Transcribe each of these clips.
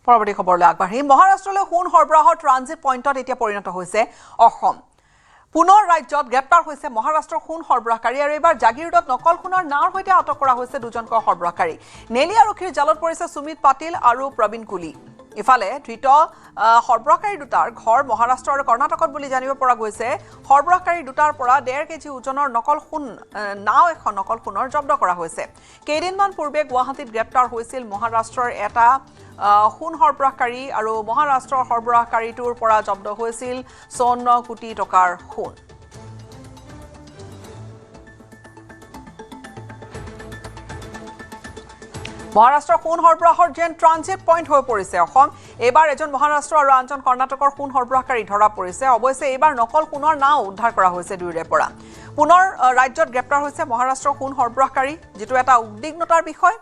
পৰৱৰ্তী খবৰলৈ আগবাঢ়ি মহাৰাষ্ট্ৰলৈ সোণ সৰবৰাহৰ ট্ৰানজিট পইণ্টত এতিয়া পৰিণত হৈছে অসম। পুনৰ ৰাজ্যত গ্ৰেপ্তাৰ হৈছে মহাৰাষ্ট্ৰৰ সোণ সৰবৰাহকাৰী আৰু এইবাৰ জাগিৰোডত নকল সোণৰ নাওৰ সৈতে আটক কৰা হৈছে দুজনকৈ সৰবৰাহকাৰী। নেলি আৰক্ষীৰ জালত পৰিছে সুমিত পাটিল আৰু প্ৰবীণ কুলি। ইফালে ধৃত সৰবৰাহকাৰী দুটাৰ ঘৰ মহাৰাষ্ট্ৰ আৰু কৰ্ণাটকত বুলি জানিব পৰা গৈছে। সৰবৰাহকাৰী দুটাৰ পৰা 1.5 কেজি ওজনৰ নকল সোণ নাও এখন নকল সোণৰ জব্দ কৰা হৈছে। কেইদিনমান পূৰ্বে গুৱাহাটীত গ্ৰেপ্তাৰ হৈছিল মহাৰাষ্ট্ৰৰ এটা সোণ সৰবৰাহকাৰী আৰু মহাৰাষ্ট্ৰৰ সৰবৰাহকাৰীটোৰ পৰা জব্দ হৈছিল 54 কোটি টকাৰ সোণ। মহাৰাষ্ট্ৰৰ সোণ সৰবৰাহৰ যেন ট্ৰানজিট পইণ্ট হৈ পৰিছে অসম। এইবাৰ এজন মহাৰাষ্ট্ৰ আৰু আনজন কৰ্ণাটকৰ সোণ সৰবৰাহকাৰী ধৰা পৰিছে। অৱশ্যে এইবাৰ নকল সোণৰ নাও উদ্ধাৰ কৰা হৈছে দুয়োৰে পৰা। পুনৰ ৰাজ্যত গ্ৰেপ্তাৰ হৈছে মহাৰাষ্ট্ৰৰ সোণ সৰবৰাহকাৰী, যিটো এটা উদ্বিগ্নতাৰ বিষয়।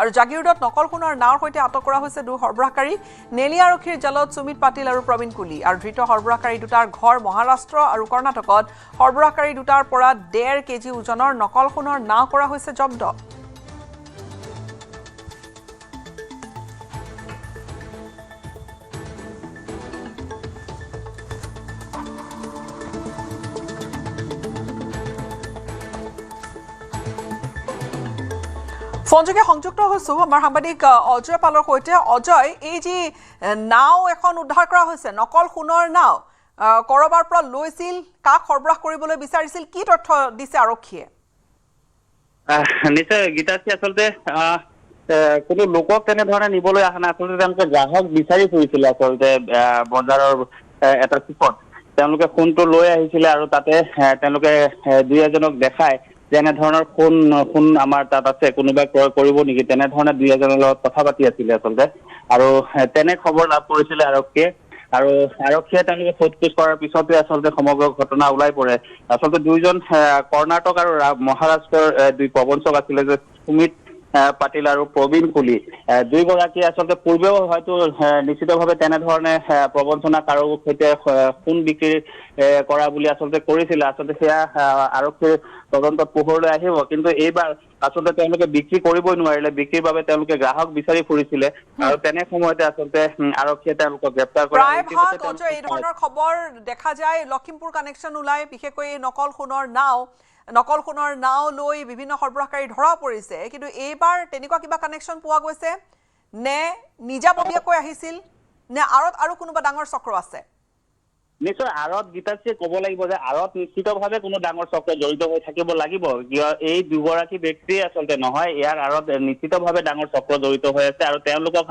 আৰু জাগিৰোডত নকল সোণৰ নাওৰ সৈতে আটক কৰা হৈছে দুই সৰবৰাহকাৰী। নেলি আৰক্ষীৰ জালত সুমিত পাটিল আৰু প্ৰবীণ কুলি আৰু ধৃত সৰবৰাহকাৰী দুটাৰ ঘৰ মহাৰাষ্ট্ৰ আৰু কৰ্ণাটকত। সৰবৰাহকাৰী দুটাৰ পৰা 1.5 কেজি ওজনৰ নকল সোণৰ নাও কৰা হৈছে জব্দ। ফোনযোগে সংযুক্ত হৈছো আমাৰ সাংবাদিক অজয় পালৰ সৈতে। অজয়, এই যি নাও এখন উদ্ধাৰ কৰা হৈছে নকল সোণৰ নাও, কৰবাৰ পৰা লৈছিল, কাক সৰবৰাহ কৰিবলৈ বিচাৰিছিল, কি তথ্য দিছে আৰক্ষীয়ে? নিশ্চয় গীতাশ্ৰী, আচলতে কোনো লোকক তেনেধৰণে নিবলৈ অহা নাই। আচলতে তেওঁলোকে গ্ৰাহক বিচাৰি ফুৰিছিলে। আচলতে বজাৰৰ এটা চুকত তেওঁলোকে সোণটো লৈ আহিছিলে আৰু তাতে তেওঁলোকে দুই এজনক দেখাই যে এনেধৰণৰ সোণ আমাৰ তাত আছে, কোনোবাই ক্ৰয় কৰিব নেকি, তেনেধৰণে দুই এজনৰ লগত কথা পাতি আছিলে আচলতে। আৰু তেনে খবৰ লাভ কৰিছিলে আৰক্ষীয়ে। আৰু আৰক্ষীয়ে তেওঁলোকে সোধ-পোছ কৰাৰ পিছতে আচলতে সমগ্ৰ ঘটনা ওলাই পৰে। আচলতে দুইজন কৰ্ণাটক আৰু মহাৰাষ্ট্ৰৰ দুই প্ৰবঞ্চক আছিলে, যে সুমিত পাটিল আৰু প্ৰবীণ কুলি। দুয়োগৰাকী আচলতে পূৰ্বেও হয়তো নিশ্চিতভাৱে তেনেধৰণে প্ৰবঞ্চনা কাৰো সৈতে সোণ বিক্ৰী কৰা বুলি আচলতে কৰিছিলে। আচলতে সেয়া আৰক্ষীৰ তদন্তত পোহৰলৈ আহিব। কিন্তু এইবাৰ আচলতে তেওঁলোকে বিক্ৰী কৰিবই নোৱাৰিলে। বিক্ৰীৰ বাবে তেওঁলোকে গ্ৰাহক বিচাৰি ফুৰিছিলে আৰু তেনে সময়তে আচলতে আৰক্ষীয়ে তেওঁলোকক গ্ৰেপ্তাৰ কৰে। এই ধৰণৰ খবৰ দেখা যায়, লখিমপুৰ কানেকশ্যন ওলাই, বিশেষকৈ নকল সোণৰ নাও লৈ বিভিন্ন সৰবৰাহকাৰী ধৰা পৰিছে। কিন্তু এইবাৰ তেনেকুৱা কিবা কানেকশ্যন পোৱা গৈছে নে? নিজাববীয়াকৈ আহিছিল নে আঁৰত আৰু কোনোবা ডাঙৰ চক্ৰ আছে? নিশ্চয় আঁৰত গীতাশ্ৰীয়ে ক'ব লাগিব যে আঁৰত নিশ্চিতভাৱে কোনো ডাঙৰ চক্ৰ জড়িত হৈ থাকিব লাগিব। এই দুগৰাকী ব্যক্তিয়ে আচলতে নহয়, ইয়াৰ আঁৰত নিশ্চিতভাৱে ডাঙৰ চক্ৰ জড়িত হৈ আছে। আৰু তেওঁলোকক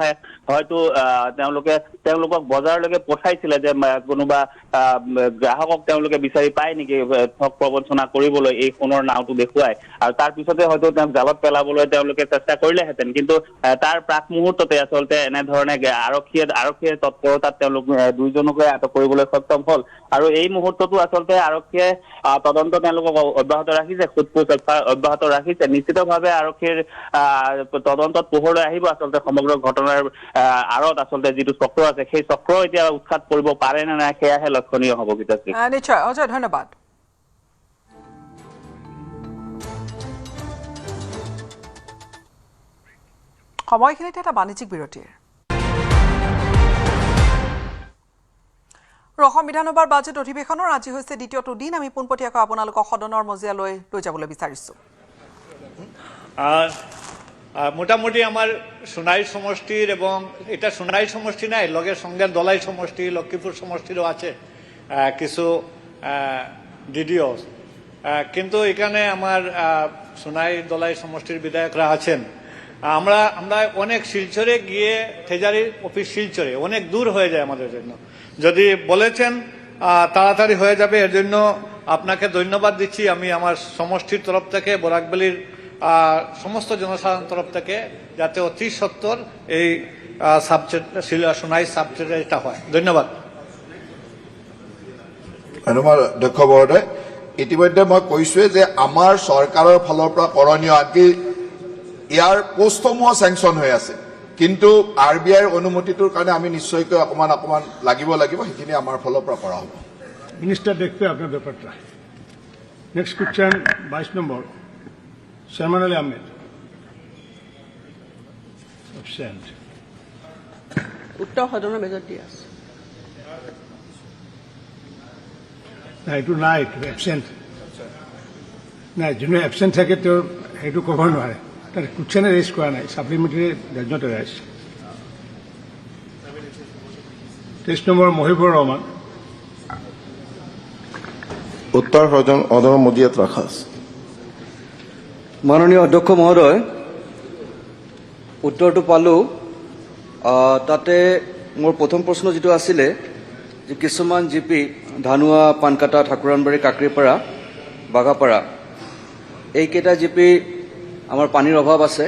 হয়তো তেওঁলোকক বজাৰলৈকে পঠাইছিলে যে কোনোবা গ্ৰাহকক তেওঁলোকে বিচাৰি পায় নেকি ঠগ প্ৰবঞ্চনা কৰিবলৈ এই সোণৰ নাওটো দেখুৱাই। আৰু তাৰ পিছতে হয়তো তেওঁক জালত পেলাবলৈ তেওঁলোকে চেষ্টা কৰিলেহেঁতেন। কিন্তু তাৰ প্ৰাক মুহূৰ্ততে আচলতে এনেধৰণে আৰক্ষীয়ে তৎপৰতাত তেওঁলোক দুইজনকে আটক কৰিবলৈ সক্ষম হ'ল। আৰু এই মুহূৰ্ততো আচলতে আৰক্ষীয়ে তদন্ত তেওঁলোকক অব্যাহত ৰাখিছে, সোধ-পোছ অব্যাহত ৰাখিছে। নিশ্চিতভাৱে আৰক্ষীৰ তদন্তত পোহৰলৈ আহিব আচলতে সমগ্ৰ ঘটনাৰ আঁৰত আচলতে যিটো চক্ৰ আছে, সেই চক্ৰ এতিয়া উৎখাত কৰিব পাৰে নে নাই সেয়াহে লক্ষণীয় হ'ব। গীতাশ্ৰী, নিশ্চয় অজয়, ধন্যবাদ। সময়খিনিতে এটা বাণিজ্যিক বিৰতিৰ। অসম বিধানসভাৰ বাজেট অধিৱেশনৰ আজি হৈছে দ্বিতীয়টো দিন। আমি পোনপটীয়াকৈ আপোনালোকক সদনৰ মজিয়ালৈ লৈ যাবলৈ বিচাৰিছোঁ। মোটামুটি আমার সোনাই সমষ্টির এবং এটা সোনাই সমষ্টি নাই, লগে সঙ্গে দলাই সমষ্টি, লক্ষ্মীপুর সমষ্টিরও আছে কিছু ডিডিও। কিন্তু এখানে আমার সোনাই দলাই সমষ্টির বিধায়করা আছেন। আমরা অনেক শিলচরে গিয়ে ট্রেজারি অফিস শিলচরে অনেক দূর হয়ে যায় আমাদের জন্য। যদি বলেছেন তাড়াতাড়ি হয়ে যাবে, এর জন্য আপনাকে ধন্যবাদ দিচ্ছি। আমি আমার সমষ্টির তরফ থেকে, বরাকবেলির সমস্ত জনসাধারণের তরফ থেকে, যাতে অতি সত্তর এই সোনাই সাবজেক্টটা হয়। ধন্যবাদ। ধন্যবাদ অধ্যক্ষ মহোদয়। ইতিমধ্যে মই কৈছোৱে যে আমাৰ চৰকাৰৰ ফালৰ পৰা কৰণীয় আনকি ইয়াৰ পোষ্টসমূহ চেংচন হৈ আছে, কিন্তু RBIৰ অনুমতিটোৰ কাৰণে আমি নিশ্চয়কৈ অকমান লাগিব, সেইখিনি আমাৰ ফালৰ পৰা কৰা হ'ব। মিনিস্টাৰ দেখবে আপনাৰ ব্যাপাৰটা। নেক্সট কোয়েশ্চেন 22 নম্বৰ Salman Ali Ahmed. Absent. উত্তৰ সদনৰ মেজত দিয়া আছে। নাই এইটো নাই, এইটো এবচেণ্ট নাই। যোনে এবচেণ্ট থাকে তেওঁৰ সেইটো ক'ব নোৱাৰে। তাত কুৱেশ্যনে ৰেইজ কৰা নাই, supplementary does not arise. 23 number Mohibur Rahman. উত্তৰ সদনৰ মজিয়াত ৰাখা আছে। মাননীয় অধ্যক্ষ মহোদয়, উত্তৰটো পালোঁ। তাতে মোৰ প্ৰথম প্ৰশ্ন যিটো আছিলে যে কিছুমান জি পি ধানুৱা, পানকাটা, ঠাকুৰানবাৰী, কাকৰিপাৰা, বাগাপাৰা এইকেইটা জি পি আমাৰ পানীৰ অভাৱ আছে।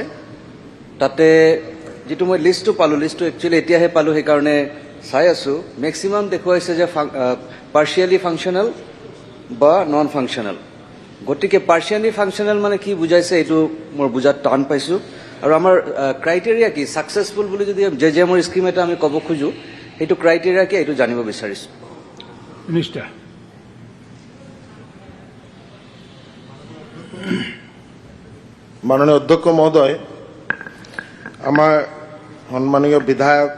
তাতে যিটো মই লিষ্টটো পালোঁ, লিষ্টটো একচুৱেলি এতিয়াহে পালোঁ, সেইকাৰণে চাই আছোঁ। মেক্সিমাম দেখুৱাইছে যে পাৰ্চিয়েলি ফাংচনেল বা নন ফাংচনেল। গতিকে পাৰ্চিয়েলি ফাংচনেল মানে কি বুজাইছে এইটো মই বুজাত টান পাইছোঁ। আৰু আমাৰ ক্ৰাইটেৰিয়া কি, ছাকচেছফুল বুলি যদি JJMৰ স্কিম এটা আমি ক'ব খোজোঁ, সেইটো ক্ৰাইটেৰিয়া কি এইটো জানিব বিচাৰিছোঁ। মিনিষ্টাৰ। মাননীয় অধ্যক্ষ মহোদয়, আমাৰ সন্মানীয় বিধায়ক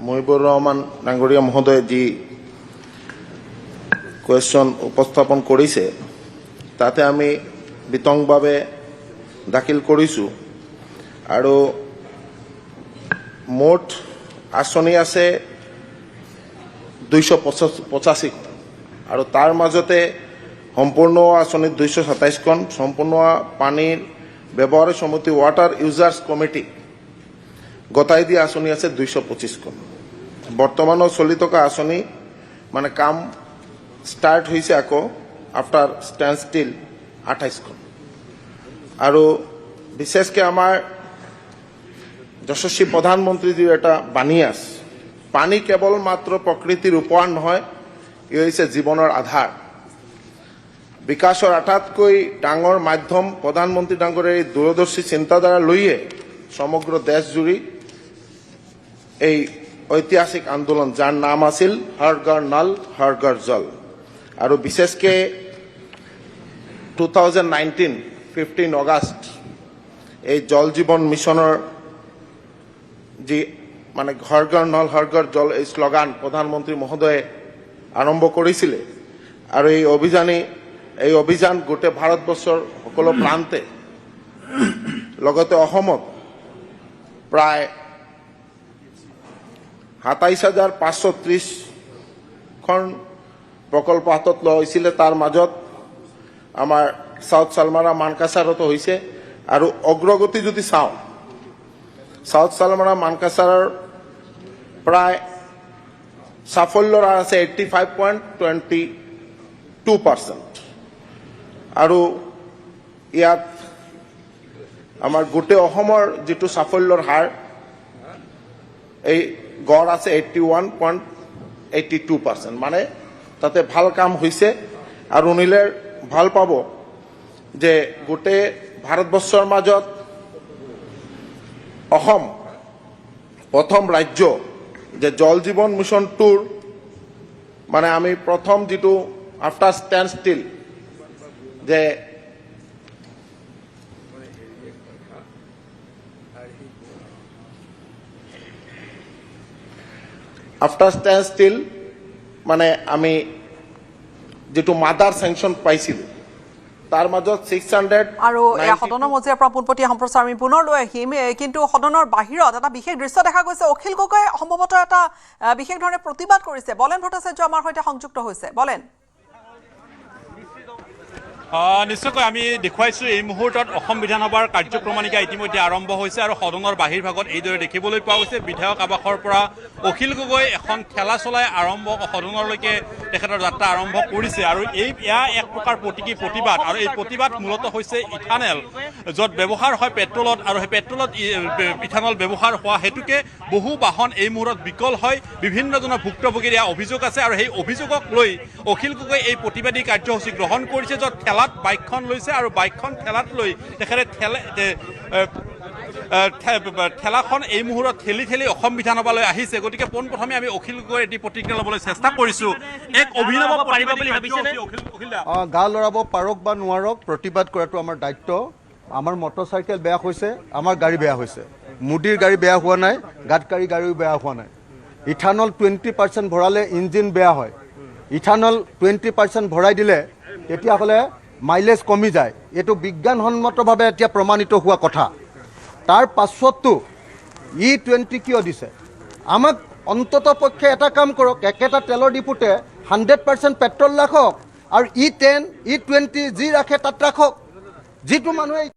মহিবুৰ ৰহমান ডাঙৰীয়া মহোদয়ে যি কুৱেশ্যন উপস্থাপন কৰিছে তাতে আমি বিতংভাৱে দাখিল কৰিছোঁ। আৰু মুঠ আঁচনি আছে 285 আৰু তাৰ মাজতে সম্পূৰ্ণ আঁচনি 227খন, সম্পূৰ্ণ পানীৰ ব্যৱহাৰী সমিতি ৱাটাৰ ইউজাৰ্ছ কমিটি গতাই দিয়া আঁচনি আছে 225খন। বৰ্তমানৰ চলি থকা আঁচনি মানে কাম ষ্টাৰ্ট হৈছে আকৌ আফটাৰ ষ্টেণ্ড ষ্টিল 28খন। আৰু বিশেষকৈ আমাৰ যশস্বী প্ৰধানমন্ত্ৰীজীৰ এটা বাণী আছে, পানী কেৱল মাত্ৰ প্ৰকৃতিৰ উপহাৰ নহয়, ই হৈছে জীৱনৰ আধাৰ। বিকাশৰ আটাইতকৈ ডাঙৰ মাধ্যম প্ৰধানমন্ত্ৰী ডাঙৰীয়াৰ এই দূৰদৰ্শী চিন্তাধাৰা লৈয়ে সমগ্ৰ দেশজুৰি এই ঐতিহাসিক আন্দোলন যাৰ নাম আছিল হৰ ঘৰ নল হৰ ঘৰ জল। আৰু বিশেষকৈ 2019 15 আগষ্ট এই জল জীৱন মিছনৰ যি মানে ঘৰ ঘৰ নল হৰ ঘৰ জল এই শ্লোগান প্ৰধানমন্ত্ৰী মহোদয়ে আৰম্ভ কৰিছিলে। আৰু এই অভিযান গোটেই ভাৰতবৰ্ষৰ সকলো প্ৰান্তে লগতে অসমত প্ৰায় 27,530খন প্ৰকল্প হাতত লোৱা হৈছিলে। তাৰ মাজত আমাৰ সাউথ চালমাৰা মানকাছাৰতো হৈছে। আৰু অগ্ৰগতি যদি চাওঁ, সাউথ চালমাৰা মানকাছাৰৰ প্ৰায় সাফল্য আছে 85.22%। আৰু ইয়াত আমাৰ গোটেই অসমৰ যিটো সাফল্যৰ হাৰ এই গড় আছে 81.82%। মানে তাতে ভাল কাম হৈছে। আৰু নিলে ভাল পাব যে গোটেই ভাৰতবৰ্ষৰ মাজত অসম প্ৰথম ৰাজ্য যে জল জীৱন মিছন টুৰ মানে আমি প্ৰথম যিটো আফটাৰ ষ্টেণ্ড ষ্টিল যে আফটাৰ ষ্টেণ্ড ষ্টিল মানে আমি যিটো মাদাৰ চেংচন পাইছিলোঁ তাৰ মাজত 600 আৰু এই সদনৰ মজিয়াৰ পৰা পোনপটীয়া সম্প্ৰচাৰ আমি পুনৰ লৈ আহিম। কিন্তু সদনৰ বাহিৰত এটা বিশেষ দৃশ্য দেখা গৈছে। অখিল গগৈয়ে সম্ভৱতঃ এটা বিশেষ ধৰণে প্ৰতিবাদ কৰিছে। বলেন ভট্টাচাৰ্য আমাৰ সৈতে সংযুক্ত হৈছে। বলেন। নিশ্চয়কৈ আমি দেখুৱাইছোঁ এই মুহূৰ্তত অসম বিধানসভাৰ কাৰ্যক্ৰমণিকা ইতিমধ্যে আৰম্ভ হৈছে আৰু সদনৰ বাহিৰ ভাগত এইদৰে দেখিবলৈ পোৱা গৈছে। বিধায়ক আৱাসৰ পৰা অখিল গগৈ এখন ঠেলা চলাই সদনলৈকে তেখেতৰ যাত্ৰা আৰম্ভ কৰিছে। আৰু এয়া এক প্ৰকাৰ প্ৰতীকী প্ৰতিবাদ। আৰু এই প্ৰতিবাদ মূলতঃ হৈছে ইথানেল, য'ত ব্যৱহাৰ হয় পেট্ৰলত, আৰু সেই পেট্ৰলত ইথানল ব্যৱহাৰ হোৱা হেতুকে বহু বাহন এই মুহূৰ্তত বিকল হয়। বিভিন্নজনৰ ভুক্তভোগীৰ এয়া অভিযোগ আছে। আৰু সেই অভিযোগক লৈ অখিল গগৈ এই প্ৰতিবাদী কাৰ্যসূচী গ্ৰহণ কৰিছে, য'ত বাইকখন লৈছে আৰু বাইকখন ঠেলাত লৈ তেখেতে ঠেলাখন এই মুহূৰ্তত ঠেলি ঠেলি অসম বিধানসভালৈ আহিছে। গতিকে পোনপ্ৰথমে আমি অখিল গগৈৰ এটি প্ৰতিক্ৰিয়া ল'বলৈ চেষ্টা কৰিছোঁ। এক অভিনৱ পাৰিব বুলি ভাবিছেনে? গা লৰাব পাৰক বা নোৱাৰক, প্ৰতিবাদ কৰাটো আমাৰ দায়িত্ব। আমাৰ মটৰচাইকেল বেয়া হৈছে, আমাৰ গাড়ী বেয়া হৈছে। মোদীৰ গাড়ী বেয়া হোৱা নাই, গাডকাৰী গাড়ীও বেয়া হোৱা নাই। ইথানল 20% ভৰালে ইঞ্জিন বেয়া হয়। ইথানল 20% ভৰাই দিলে তেতিয়াহ'লে মাইলেজ কমি যায়। এইটো বিজ্ঞানসন্মতভাৱে এতিয়া প্ৰমাণিত হোৱা কথা। তাৰ পাছতো E20 কিয় দিছে? আমাক অন্তত পক্ষে এটা কাম কৰক, একেটা তেলৰ ডিপুতে 100% পেট্ৰল ৰাখক আৰু E10, E20 যি ৰাখে তাত ৰাখক। যিটো মানুহে